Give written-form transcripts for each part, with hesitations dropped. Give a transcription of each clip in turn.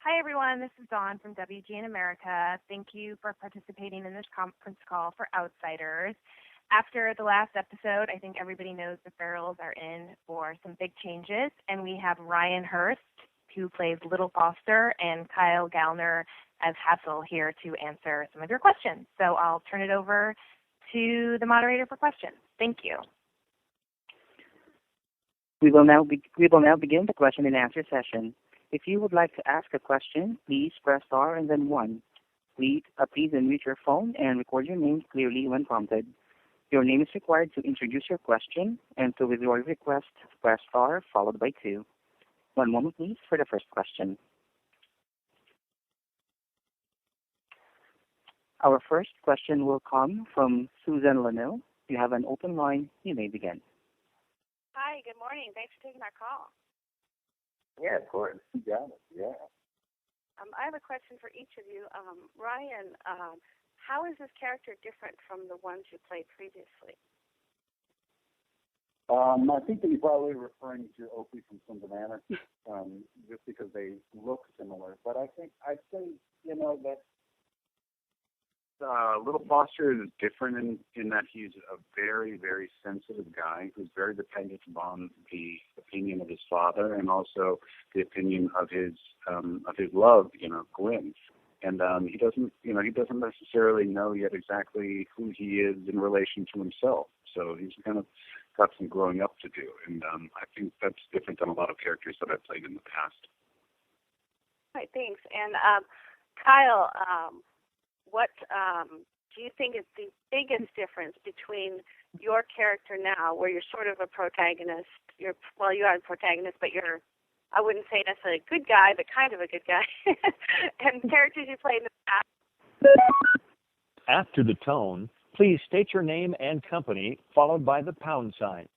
Hi, everyone. This is Dawn from WGN America. Thank you for participating in this conference call for Outsiders. After the last episode, I think everybody knows the Farrells are in for some big changes, and we have Ryan Hurst, who plays Little Foster, and Kyle Gallner as Hassel here to answer some of your questions. So I'll turn it over to the moderator for questions. Thank you. We will now begin the question and answer session. If you would like to ask a question, please press star and then 1. Please unmute your phone and record your name clearly when prompted. Your name is required to introduce your question, and to withdraw your request, press star followed by 2. One moment, please, for the first question. Our first question will come from Susan Lanil. You have an open line. You may begin. Hi, good morning. Thanks for taking our call. Yeah, of course. You got it. Yeah. I have a question for each of you. Ryan, how is this character different from the ones you played previously? I think that you're probably referring to Opie from Sons of Anarchy, just because they look similar. But I'd say, that Little Foster is different in that he's a very, very sensitive guy who's very dependent upon the opinion of his father and also the opinion of his love, Gwen. And he doesn't necessarily know yet exactly who he is in relation to himself. So he's kind of got some growing up to do. And I think that's different than a lot of characters that I've played in the past. All right, thanks. And Kyle, what do you think is the biggest difference between your character now, where you're sort of a protagonist? You are a protagonist, but you're, I wouldn't say necessarily a good guy, but kind of a good guy, and characters you played in the past? After the tone, please state your name and company, followed by the pound sign.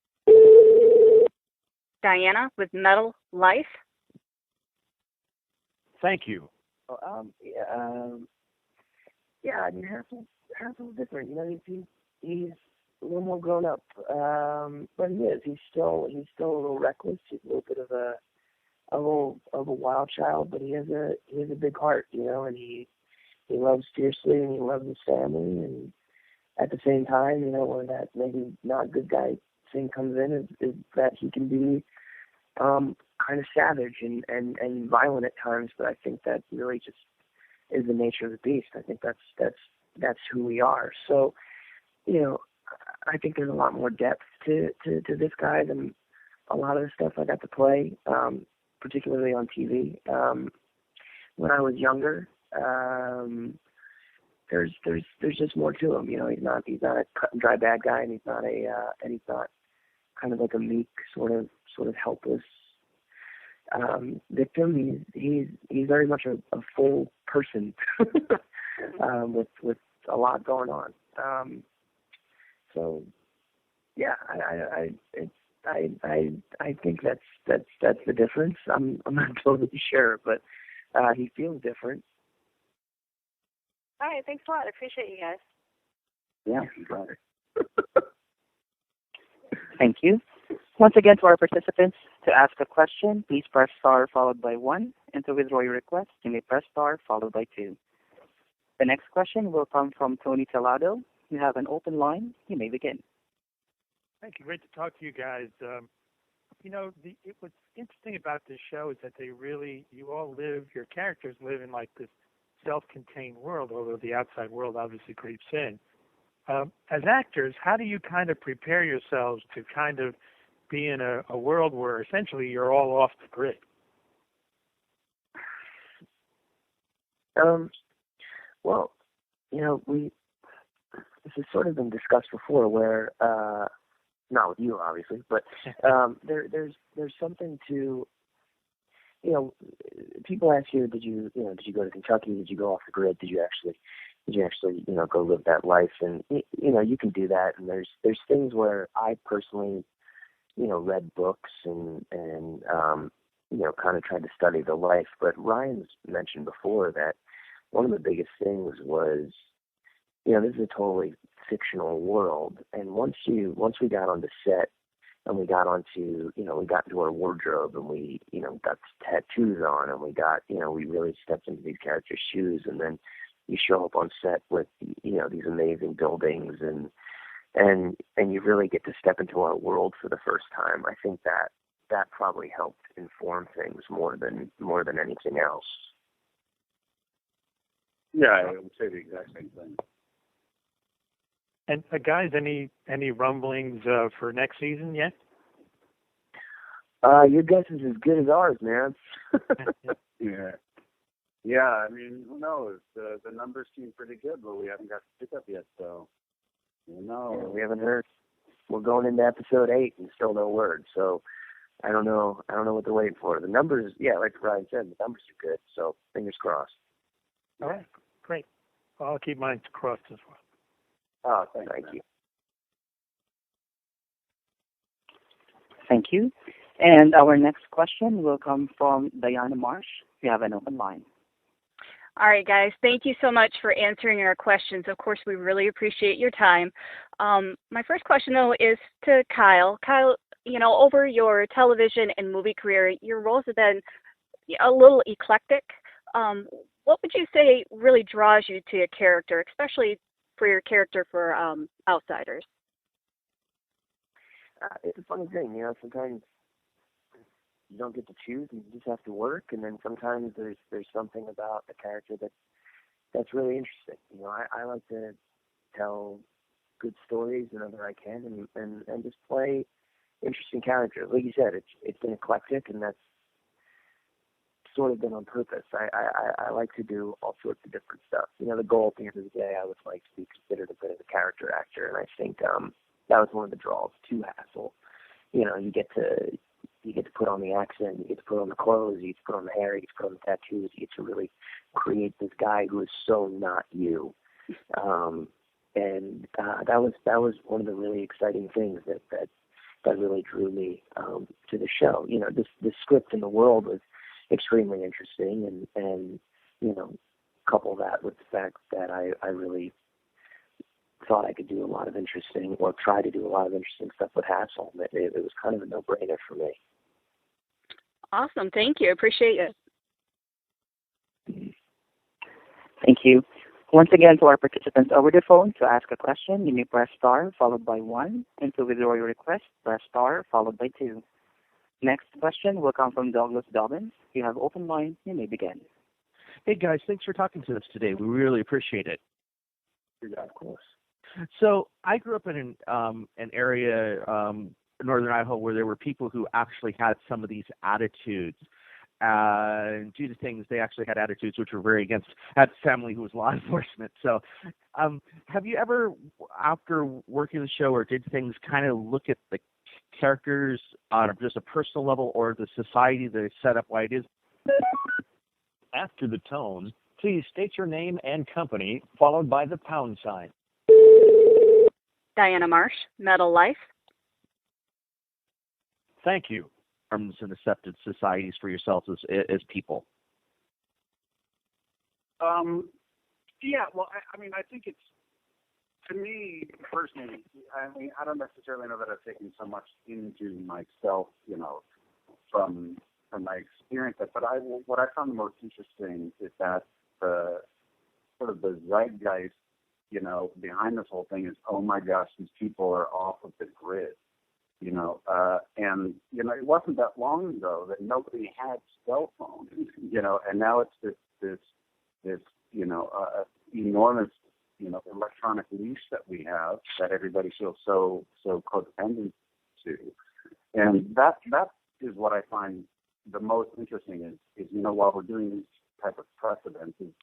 Diana with Metal Life. Thank you. Yeah, I mean, Hassel's different. He's a little more grown up, but he is. He's still a little reckless. He's a little bit of a wild child, but he has a big heart, and he loves fiercely and he loves his family. And at the same time, where that maybe not good guy thing comes in is that he can be kind of savage and violent at times. But I think that really just is the nature of the beast. I think that's who we are. So, I think there's a lot more depth to this guy than a lot of the stuff I got to play, particularly on TV. When I was younger, there's just more to him. He's not a cut and dry bad guy, and he's not kind of like a meek sort of helpless victim. He's very much a full person with a lot going on. So yeah, I think that's the difference. I'm not totally sure, but he feels different. All right, thanks a lot. I appreciate you guys. Yeah, you got it. Thank you. Once again, to our participants, to ask a question, please press star followed by 1, and to withdraw your request, you may press star followed by 2. The next question will come from Tony Talado. You have an open line. You may begin. Thank you. Great to talk to you guys. What's interesting about this show is that your characters live in like this self-contained world, although the outside world obviously creeps in. As actors, how do you kind of prepare yourselves to kind of be in a world where essentially you're all off the grid? Well, this has sort of been discussed before, where not with you obviously, but there's something to, people ask you, did you go to Kentucky? Did you go off the grid? Did you actually go live that life? And you can do that. And there's things where I personally read books and kind of tried to study the life. But Ryan's mentioned before that one of the biggest things was, this is a totally fictional world. And once we got on the set, we got onto, we got into our wardrobe, and we, got tattoos on, and we got, we really stepped into these characters' shoes, and then you show up on set with, these amazing buildings, and you really get to step into our world for the first time. I think that probably helped inform things more than anything else. Yeah, I would say the exact same thing. And guys, any rumblings for next season yet? Your guess is as good as ours, man. Yeah. I mean, who knows? The numbers seem pretty good, but we haven't got the pickup yet, so who knows? Yeah, we haven't heard. We're going into episode 8 and still no word. So I don't know what they're waiting for. The numbers, like Ryan said, the numbers are good. So fingers crossed. All right, great. Well, I'll keep mine crossed as well. Oh, thank you. Thank you. And our next question will come from Diana Marsh. You have an open line. All right, guys. Thank you so much for answering our questions. Of course, we really appreciate your time. My first question, though, is to Kyle. Kyle, over your television and movie career, your roles have been a little eclectic. What would you say really draws you to a character, especially for your character for Outsiders? It's a funny thing, sometimes you don't get to choose and you just have to work, and then sometimes there's something about a character that's really interesting. I like to tell good stories whenever I can and just play interesting characters. Like you said, it's been eclectic, and that's sort of been on purpose. I like to do all sorts of different stuff. The goal at the end of the day, I would like to be considered a bit of a character actor, and I think that was one of the draws to Hassel. You get to put on the accent, you get to put on the clothes, you get to put on the hair, you get to put on the tattoos, you get to really create this guy who is so not you. And that was one of the really exciting things that really drew me to the show. This script in the world was extremely interesting, and couple that with the fact that I really thought I could do a lot of interesting, or try to do a lot of interesting stuff with Hassel. It was kind of a no-brainer for me. Awesome. Thank you. Appreciate it. Thank you. Once again, to our participants over the phone, to ask a question, you may press star followed by 1, and to withdraw your request, press star followed by 2. Next question will come from Douglas Dobbins. You have open line. You may begin. Hey, guys. Thanks for talking to us today. We really appreciate it. Yeah, of course. So I grew up in an area, northern Idaho, where there were people who actually had some of these attitudes. Due to things, they actually had attitudes which were very against, had family who was law enforcement. So have you ever, after working the show or did things, kind of look at the characters on just a personal level, or the society that is set up why it is? After the tone, please state your name and company, followed by the pound sign. Diana Marsh, Metal Life. Thank you. Norms and accepted societies for yourselves as people. Yeah, well, I mean, I think it's, to me personally, I don't necessarily know that I've taken so much into myself, from my experience, but what I found the most interesting is that the sort of the zeitgeist, behind this whole thing is, oh my gosh, these people are off of the grid, and it wasn't that long ago that nobody had cell phones, and now it's this enormous, electronic leash that we have that everybody feels so codependent to, and that is what I find the most interesting is while we're doing these type of precedents, is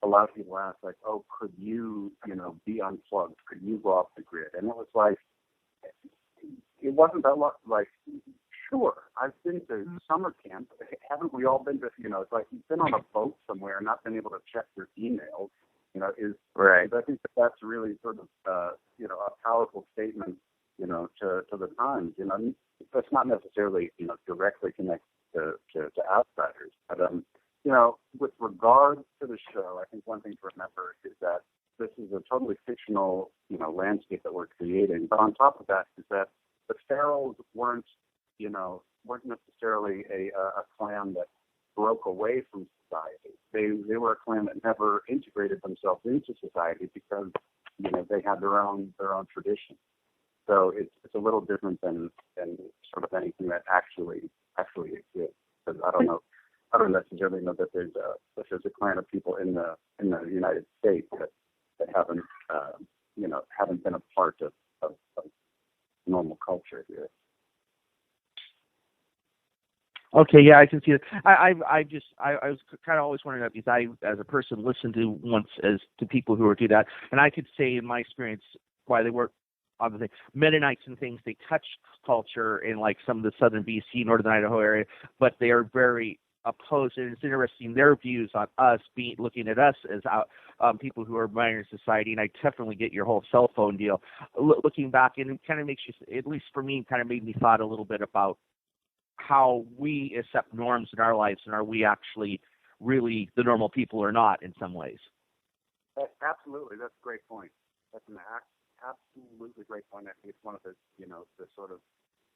a lot of people ask, like, oh, could you, be unplugged? Could you go off the grid? And it was like, it wasn't that long, like, sure, I've been to summer camp. Haven't we all been to, it's like you've been on a boat somewhere and not been able to check your emails, is right. I think that's really sort of, a powerful statement, to the times, that's not necessarily, directly connected to Outsiders. But, with regard to the show, I think one thing to remember is that this is a totally fictional, landscape that we're creating. But on top of that is that the Ferrells weren't necessarily a clan that broke away from society. They were a clan that never integrated themselves into society because they had their own tradition. So it's a little different than sort of anything that actually exists. Because I don't necessarily know that there's a clan of people in the United States that haven't been a part of normal culture here. Okay, yeah, I can see it. I was kind of always wondering that because I, as a person, listened to to people who do that, and I could say in my experience why they work on the thing. Mennonites and things, they touch culture in like some of the southern BC, northern Idaho area, but they are very opposed, and it's interesting their views on us looking at us as people who are minor in society, and I definitely get your whole cell phone deal. Looking back, and it kind of makes you, at least for me, kind of made me thought a little bit about how we accept norms in our lives, and are we actually really the normal people or not in some ways? Absolutely, that's a great point. That's an absolutely great point. I think it's one of the the sort of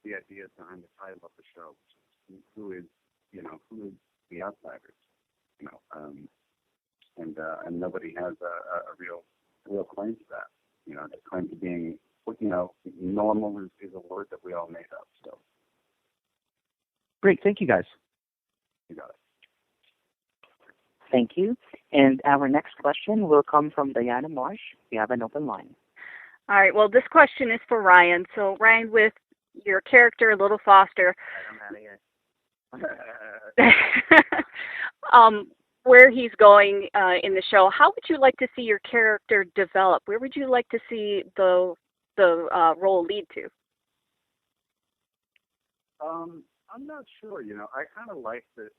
the ideas behind the title of the show, which is who is the outsiders, and nobody has a real claim to that. The claim to being normal is a word that we all made up. So. Great, thank you guys. You got it. Thank you. And our next question will come from Diana Marsh. We have an open line. All right, well, this question is for Ryan. So, Ryan, with your character, Little Foster, I'm out of here. where he's going in the show, how would you like to see your character develop? Where would you like to see the role lead to? I'm not sure. I kind of like the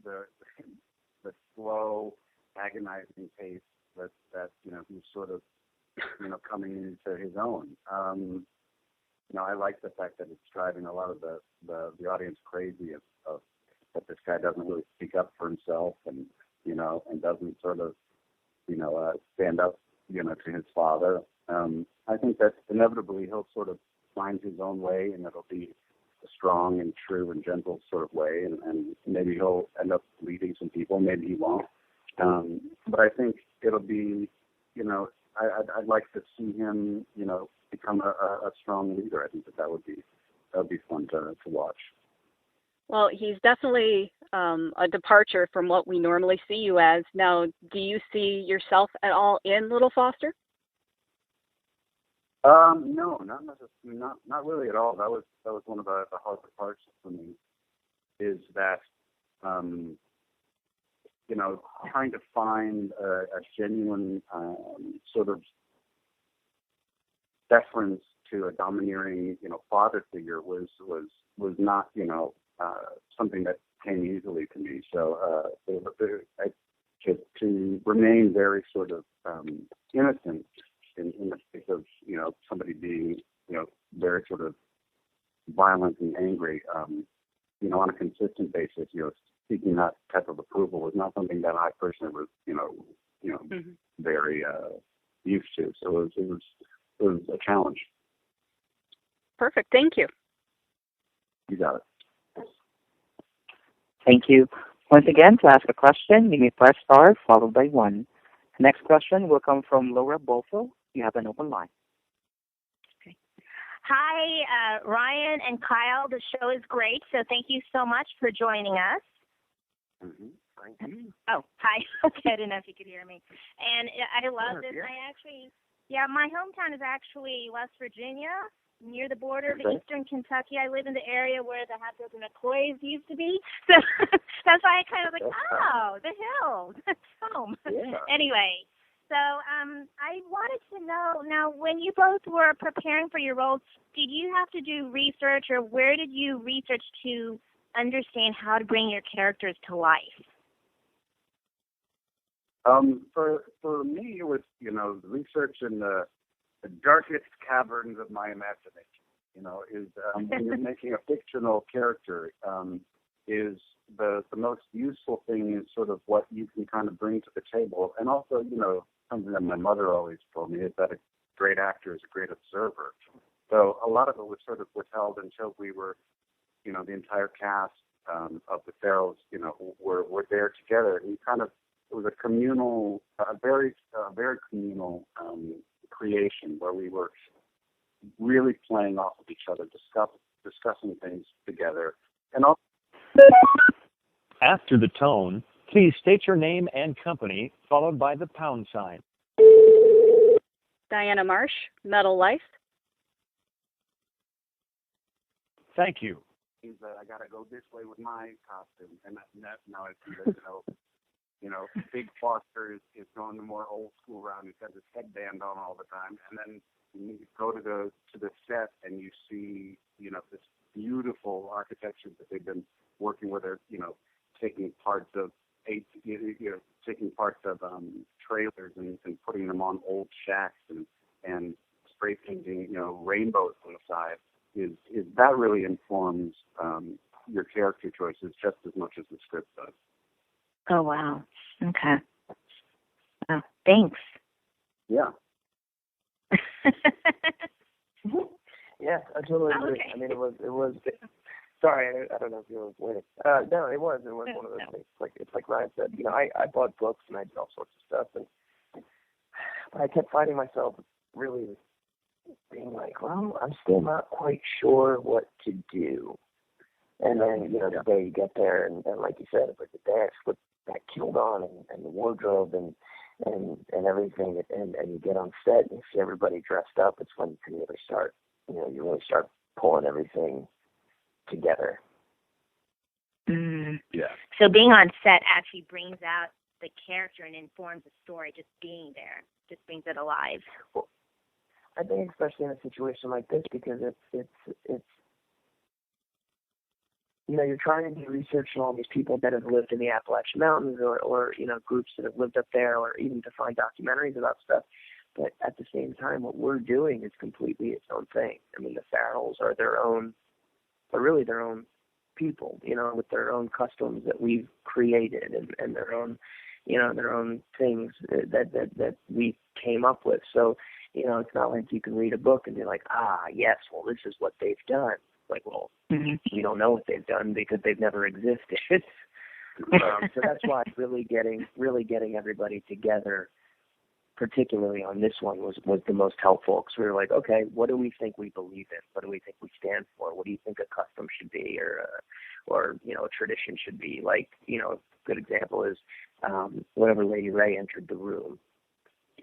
slow, agonizing pace that he's sort of coming into his own. I like the fact that it's driving a lot of the audience crazy of that this guy doesn't really speak up for himself and doesn't sort of stand up to his father. I think that inevitably he'll sort of find his own way, and it'll be a strong and true and gentle sort of way, and maybe he'll end up leading some people, maybe he won't. But I think it'll be, I'd like to see him, become a strong leader. I think that would be fun to watch. Well, he's definitely a departure from what we normally see you as. Now, do you see yourself at all in Little Foster? No, not really at all. That was one of the harder parts for me, is that trying to find a genuine sort of deference to a domineering father figure was not something that came easily to me. So to remain very sort of innocent in the face of somebody being very sort of violent and angry on a consistent basis, seeking that type of approval was not something that I personally was very used to. So it was a challenge. Perfect. Thank you. You got it. Thank you. Once again, to ask a question, you may press star followed by 1. The next question will come from Laura Bolfo. You have an open line. Okay. Hi, Ryan and Kyle. The show is great, so thank you so much for joining us. Mm-hmm. Thank you. Oh, hi. Okay, I didn't know if you could hear me. And I love this. My hometown is actually West Virginia, near the border of eastern Kentucky. I live in the area where the hot dogs and McCoys used to be. So that's why I kind of like, the hills. Home. Yeah. Anyway, so I wanted to know, now, when you both were preparing for your roles, did you have to do research, or where did you research to understand how to bring your characters to life? For me, it was, research in the darkest caverns of my imagination, is when you're making a fictional character, is the most useful thing is sort of what you can kind of bring to the table. And also, something that my mother always told me is that a great actor is a great observer. So a lot of it was sort of withheld until we were, the entire cast of the Ferals, were there together. And it was a communal, very communal creation where we were really playing off of each other, discussing things together, and also. After the tone, please state your name and company, followed by the pound sign. Diana Marsh, Metal Life. Thank you. I gotta go this way with my costume, and now I see that Big Foster is going the more old school route. He's got his headband on all the time, and then you go to the set and you see this beautiful architecture that they've been working with. Taking parts of trailers and putting them on old shacks and spray painting rainbows on the side. Is that really informs your character choices just as much as the script does. Oh, wow. Okay. Oh, thanks. Yeah. Yeah, I totally agree. Okay. I mean, it was. Sorry, I don't know if you were waiting. No, it was one of those things. It's like Ryan said. I bought books and I did all sorts of stuff, but I kept finding myself really being like, well, I'm still not quite sure what to do. And then, the day you get there, and like you said, it's like the day I slip that kilt on and the wardrobe and everything, and you get on set and you see everybody dressed up, it's when you can really start, you really start pulling everything together. Yeah. So being on set actually brings out the character and informs the story. Just being there just brings it alive. Well, I think especially in a situation like this, because it's you're trying to do research on all these people that have lived in the Appalachian Mountains or groups that have lived up there, or even to find documentaries about stuff. But at the same time, what we're doing is completely its own thing. I mean, the Farrells are their own people, with their own customs that we've created and their own, their own things that we came up with. So, it's not like you can read a book and be like, yes, well, this is what they've done. Like, well, we don't know what they've done because they've never existed. So that's why really getting everybody together, particularly on this one, was the most helpful, because we were like, okay, what do we think we believe in? What do we think we stand for? What do you think a custom should be, or a tradition should be? Like, a good example is whenever Lady Ray entered the room,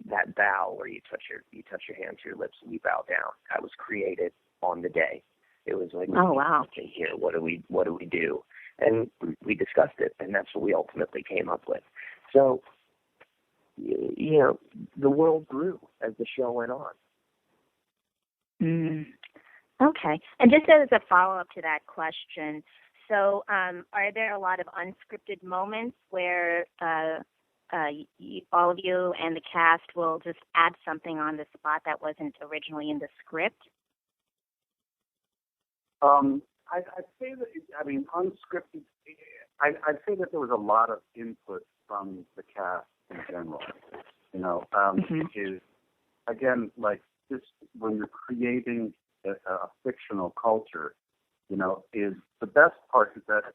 that bow where you touch your hand to your lips and you bow down, that was created on the day. It was like, oh, wow, here, what do we do? And we discussed it, and that's what we ultimately came up with. So, the world grew as the show went on. Okay. And just as a follow-up to that question, so are there a lot of unscripted moments where all of you and the cast will just add something on the spot that wasn't originally in the script? I'd say that, unscripted, I'd say that there was a lot of input from the cast in general. Is, again, like this, when you're creating a fictional culture, is the best part is that,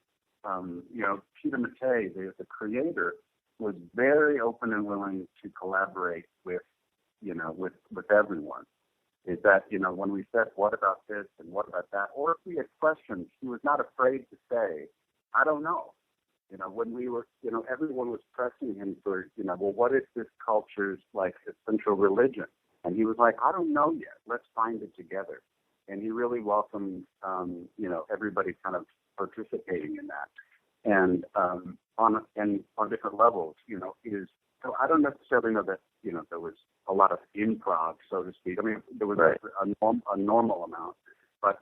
Peter Mattei, the creator, was very open and willing to collaborate with everyone. Is that, when we said, what about this and what about that? Or if we had questions, he was not afraid to say, I don't know. When we were, everyone was pressing him for, well, what is this culture's, like, essential religion? And he was like, I don't know yet. Let's find it together. And he really welcomed, everybody kind of participating in that. And on different levels, so I don't necessarily know that, there was a lot of improv, so to speak. I mean, there was a normal amount. But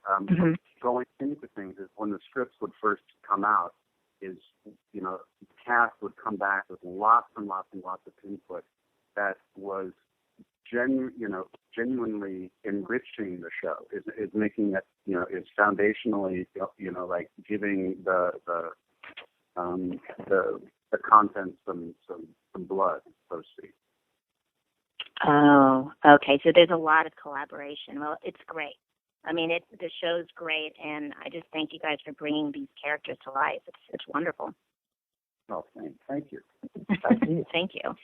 going into things is when the scripts would first come out, is, the cast would come back with lots and lots and lots of input that was genuinely enriching the show, is making it, is foundationally, like giving the content some blood, so to speak. Oh, okay. So there's a lot of collaboration. Well, it's great. I mean, the show's great, and I just thank you guys for bringing these characters to life. It's wonderful. Oh, thank you. Thank you.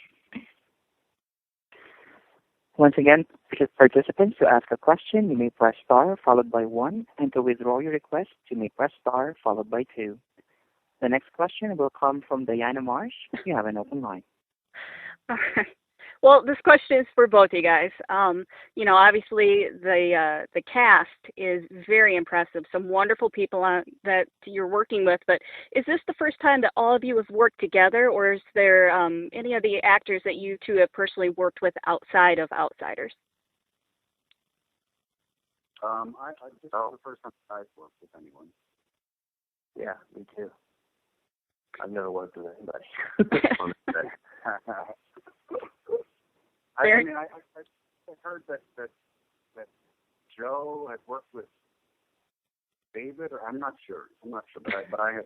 Once again, participants, to ask a question, you may press star followed by 1, and to withdraw your request, you may press star followed by 2. The next question will come from Diana Marsh. You have an open line. All right. Well, this question is for both you guys. Obviously the cast is very impressive. Some wonderful people that you're working with. But is this the first time that all of you have worked together, or is there any of the actors that you two have personally worked with outside of Outsiders? This is the first time I've worked with anyone. Yeah, me too. I've never worked with anybody. I heard that Joe had worked with David, or I'm not sure, but I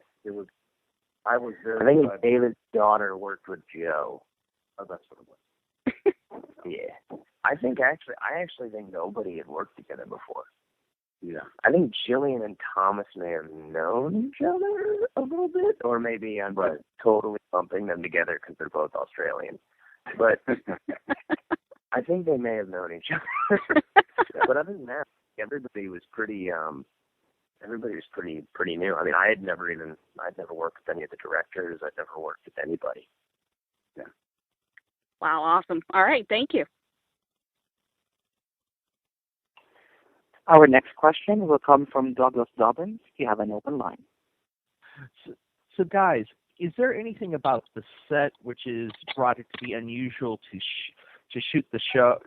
was very. I think David's daughter worked with Joe. Oh, that's what it was. Yeah, I actually think nobody had worked together before. Yeah, I think Jillian and Thomas may have known each other a little bit, or maybe I'm just totally lumping them together because they're both Australian. But I think they may have known each other. But other than that, everybody was pretty new. I mean, I'd never worked with any of the directors. I'd never worked with anybody. Yeah. Wow, awesome. All right, thank you. Our next question will come from Douglas Dobbins. You have an open line. So guys, is there anything about the set which has brought it to be unusual to shoot the show,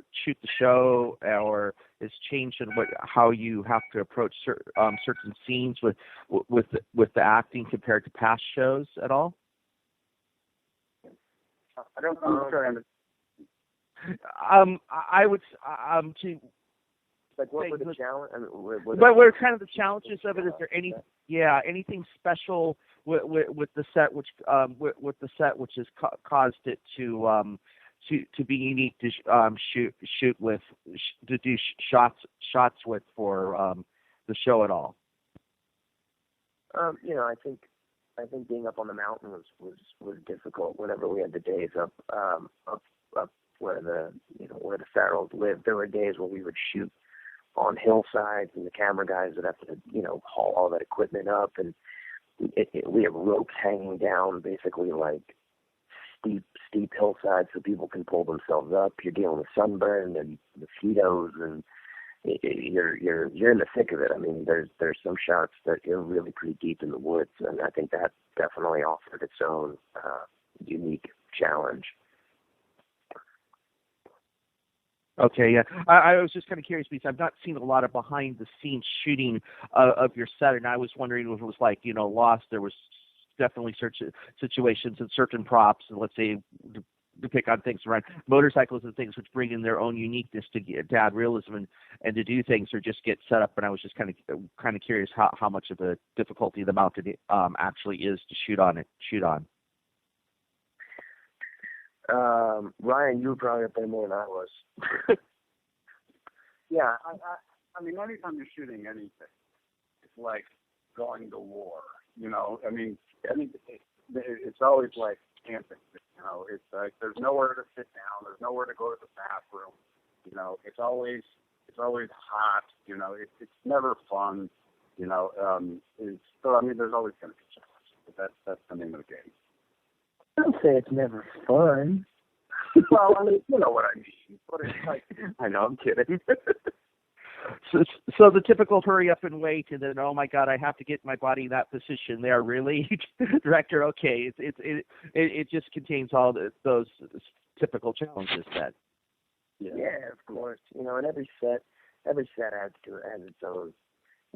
or has changed in how you have to approach certain scenes with the acting compared to past shows at all? I don't understand. I would to. Like, what were the challenges? I mean, what were kind of the challenges of it? Is there anything special with the set which has caused it to be unique to shoot with, to do shots with for the show at all? I think being up on the mountain was difficult. Whenever we had the days up where the Farrells lived, there were days where we would shoot on hillsides, and the camera guys would have to haul all that equipment up, and we have ropes hanging down basically like steep hillsides so people can pull themselves up. You're dealing with sunburn and mosquitoes, and you're in the thick of it. I mean, there's some shots that you're really pretty deep in the woods, and I think that definitely offered its own unique challenge. Okay, yeah. I was just kind of curious because I've not seen a lot of behind-the-scenes shooting of your set, and I was wondering if it was like, Lost, there was definitely certain situations and certain props, and let's say, to pick on things around motorcycles and things which bring in their own uniqueness to add realism and to do things or just get set up. And I was just kind of curious how much of a difficulty the mountain actually is to shoot on. Ryan, you were probably up there more than I was. Yeah, I mean, anytime you're shooting anything, it's like going to war. I mean, it's always like camping. It's like there's nowhere to sit down, there's nowhere to go to the bathroom. It's always hot. It's never fun. So I mean, there's always going to be challenges, but that's the name of the game. Don't say it's never fun. Well, I mean, you know what I mean. But it's like, I know, I'm kidding. So the typical hurry up and wait, and then, oh my God, I have to get my body in that position there. Really, director? Okay, it just contains all those typical challenges. That. Yeah, of course. And every set has its own,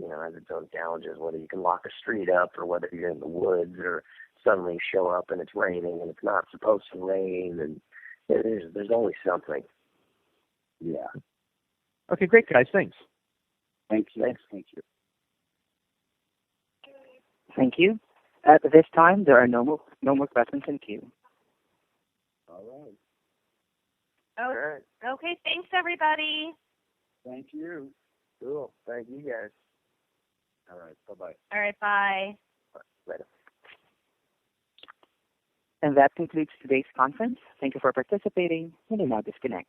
has its own challenges. Whether you can lock a street up, or whether you're in the woods, or suddenly show up and it's raining and it's not supposed to rain, and there's always something. Yeah. Okay, great, guys. Thanks. Thank you. Thank you. At this time, there are no more questions in queue. All right. Oh, All right. okay, thanks, everybody. Thank you. Cool. Thank you, guys. All right. Bye-bye. All right, bye. Later. And that concludes today's conference. Thank you for participating. You may now disconnect.